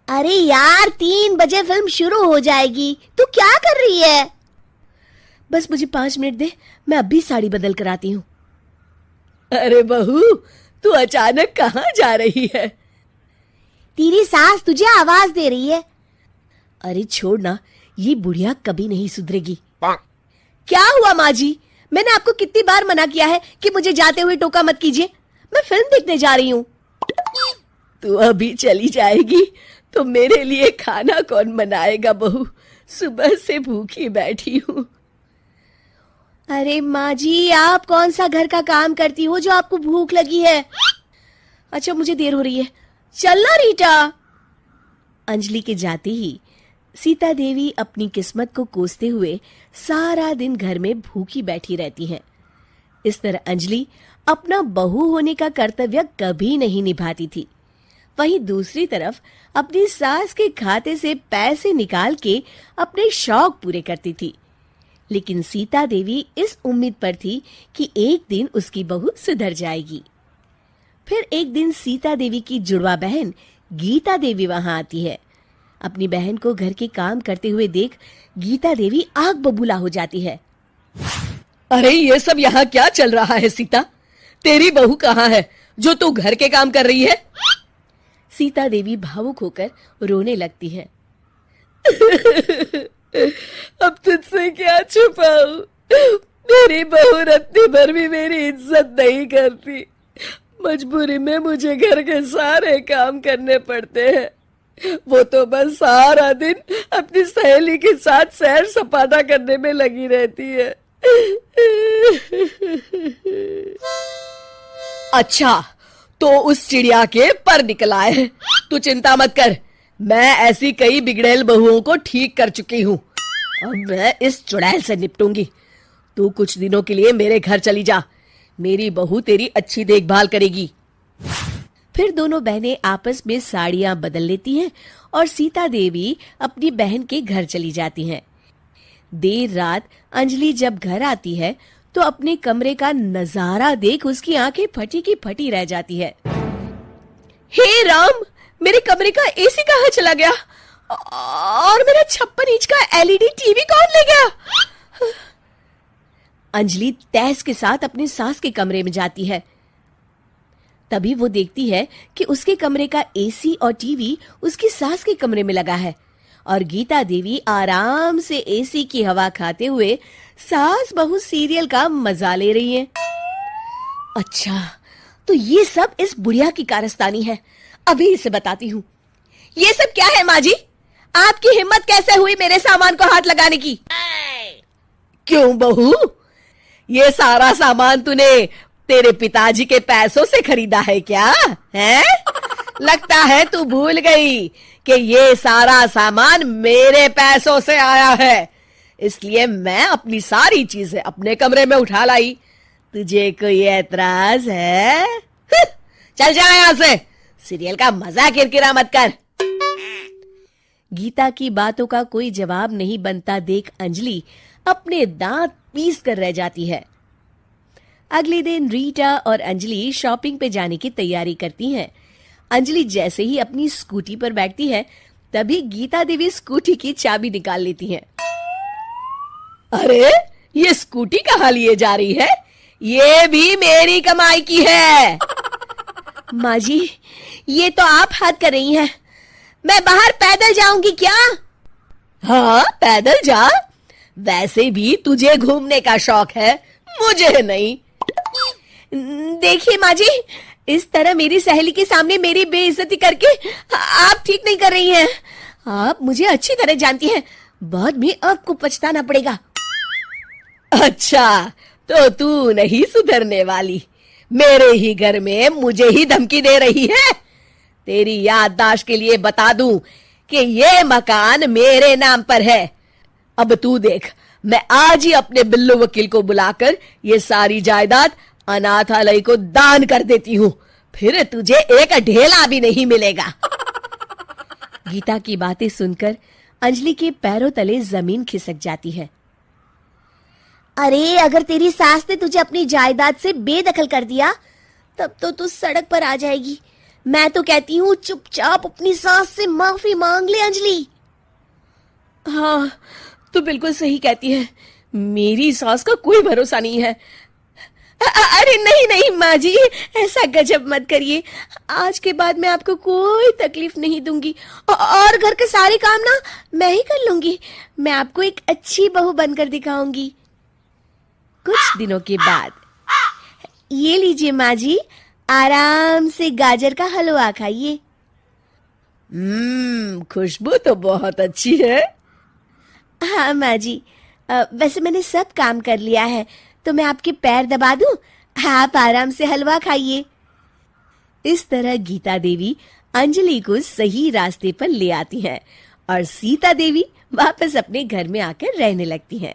अरे यार 3 बजे फिल्म शुरू हो जाएगी, तू क्या कर रही है? बस मुझे 5 मिनट दे, मैं अभी साड़ी बदल कर आती हूँ। अरे बहू, तू अचानक कहाँ जा रही है? तेरी सास तुझे आवाज दे रही है। अरे छोड़ ना, ये बुढ़िया कभी नहीं सुधरेगी। क्या हुआ माँ जी? मैंने आपको कितनी बार मना किया है कि मुझे जाते हुए टोका मत कीजिए। मैं फिल्म देखने जा रही हूँ। तू अभी चली जाएगी तो मेरे लिए खाना कौन बनाएगा बहू? सुबह से भूखी बैठी हूँ। अरे माँ जी, आप कौन सा घर का काम करती हो जो आपको भूख लगी है? अच्छा, मुझे देर हो रही है, चलना रीटा। अंजलि के जाते ही सीता देवी अपनी किस्मत को कोसते हुए सारा दिन घर में भूखी बैठी रहती हैं। इस तरह अंजलि अपना बहू होने का कर्तव्य कभी नहीं निभाती थी। वहीं दूसरी तरफ अपनी सास के खाते से पैसे निकाल के अपने शौक पूरे करती थी। लेकिन सीता देवी इस उम्मीद पर थी कि एक दिन उसकी बहू सुधर जाएगी। फिर एक दिन सीता देवी की जुड़वा बहन गीता देवी वहां आती है। अपनी बहन को घर के काम करते हुए देख गीता देवी आग बबूला हो जाती है। अरे ये सब यहाँ क्या चल रहा है सीता? तेरी बहू कहाँ है जो तू घर के काम कर रही है? सीता देवी भावुक होकर रोने लगती है। अब तुझसे क्या छुपाऊं? मेरी बहू रत्ती भर भी मेरी इज्जत नहीं करती। मजबूरी में मुझे घर के सारे काम करने पड़ते हैं। वो तो बस सारा दिन अपनी सहेली के साथ सैर सपाटा करने में लगी रहती है। अच्छा, तो उस चिड़िया के पर निकल आए। तू चिंता मत कर, मैं ऐसी कई बिगड़ैल बहुओं को ठीक कर चुकी हूँ। अब मैं इस चुड़ैल से निपटूंगी। तू कुछ दिनों के लिए मेरे घर चली जा, मेरी बहू तेरी अच्छी देखभाल करेगी। फिर दोनों बहनें आपस में साड़ियां बदल लेती हैं और सीता देवी अपनी बहन के घर चली जाती हैं। देर रात अंजलि जब घर आती है तो अपने कमरे का नजारा देख उसकी आंखें फटी की फटी रह जाती है। हे राम, मेरे कमरे का एसी कहाँ चला गया? और मेरा 56 इंच का एलईडी टीवी कौन ले गया? अंजलि तैस के साथ अपनी सास के कमरे में जाती है। तभी वो देखती है कि उसके कमरे का एसी और टीवी उसकी सास के कमरे में लगा है और गीता देवी आराम से एसी की हवा खाते हुए सास बहू सीरियल का मजा ले रही है। अच्छा, तो ये सब इस बुढ़िया की कारस्तानी है। अभी इसे बताती हूँ। ये सब क्या है माँ जी? आपकी हिम्मत कैसे हुई मेरे सामान को हाथ लगाने की? क्यों बहू, ये सारा सामान तूने तेरे पिताजी के पैसों से खरीदा है क्या? है? लगता है तू भूल गई कि ये सारा सामान मेरे पैसों से आया है, इसलिए मैं अपनी सारी चीजें अपने कमरे में उठा लाई। तुझे कोई एतराज है? चल जा यहाँ से, सीरियल का मजा किरकिरा मत कर। गीता की बातों का कोई जवाब नहीं बनता देख अंजलि अपने दांत पीस कर रह जाती है। अगले दिन रीटा और अंजलि शॉपिंग पे जाने की तैयारी करती हैं। अंजलि जैसे ही अपनी स्कूटी पर बैठती है तभी गीता देवी स्कूटी की चाबी निकाल लेती हैं। अरे, ये स्कूटी कहाँ लिए जा रही है? ये भी मेरी कमाई की है। माँ जी, ये तो आप हद कर रही हैं। मैं बाहर पैदल जाऊंगी क्या? हाँ, पैदल जा। वैसे भी तुझे घूमने का शौक है, मुझे नहीं। देखिए माँ जी, इस तरह मेरी सहेली के सामने मेरी बेइज्जती करके आप ठीक नहीं कर रही हैं। आप मुझे अच्छी तरह जानती हैं, बाद में आपको पछताना पड़ेगा। अच्छा, तो तू नहीं सुधरने वाली? मेरे ही घर में मुझे ही धमकी दे रही है? तेरी याददाश्त के लिए बता दूं कि ये मकान मेरे नाम पर है। अब तू देख, मैं आज ही अपने बिल्लू वकील को बुलाकर ये सारी जायदाद अनाथालय को दान कर देती हूँ, फिर तुझे एक ढेला भी नहीं मिलेगा। गीता की बातें सुनकर अंजलि के पैरों तले जमीन खिसक जाती है। अरे अगर तेरी सास ने तुझे अपनी जायदाद से बेदखल कर दिया तब तो तू सड़क पर आ जाएगी। मैं तो कहती हूँ चुपचाप अपनी सास से माफी मांग ले अंजलि। हाँ, तो बिल्कुल सही कहती है, मेरी सास का कोई भरोसा नहीं है। अरे नहीं नहीं माँ जी, ऐसा गजब मत करिए, आज के बाद मैं आपको कोई तकलीफ नहीं दूंगी और घर के सारे काम ना मैं ही कर लूंगी। मैं आपको एक अच्छी बहू बनकर दिखाऊंगी। कुछ दिनों के बाद ये लीजिए माँ जी, आराम से गाजर का हलवा खाइए। खुशबू तो बहुत अच्छी है। हाँ माँ जी, वैसे मैंने सब काम कर लिया है, तो मैं आपके पैर दबा दूं? आप आराम से हलवा खाइए। इस तरह गीता देवी अंजलि को सही रास्ते पर ले आती हैं और सीता देवी वापस अपने घर में आकर रहने लगती हैं।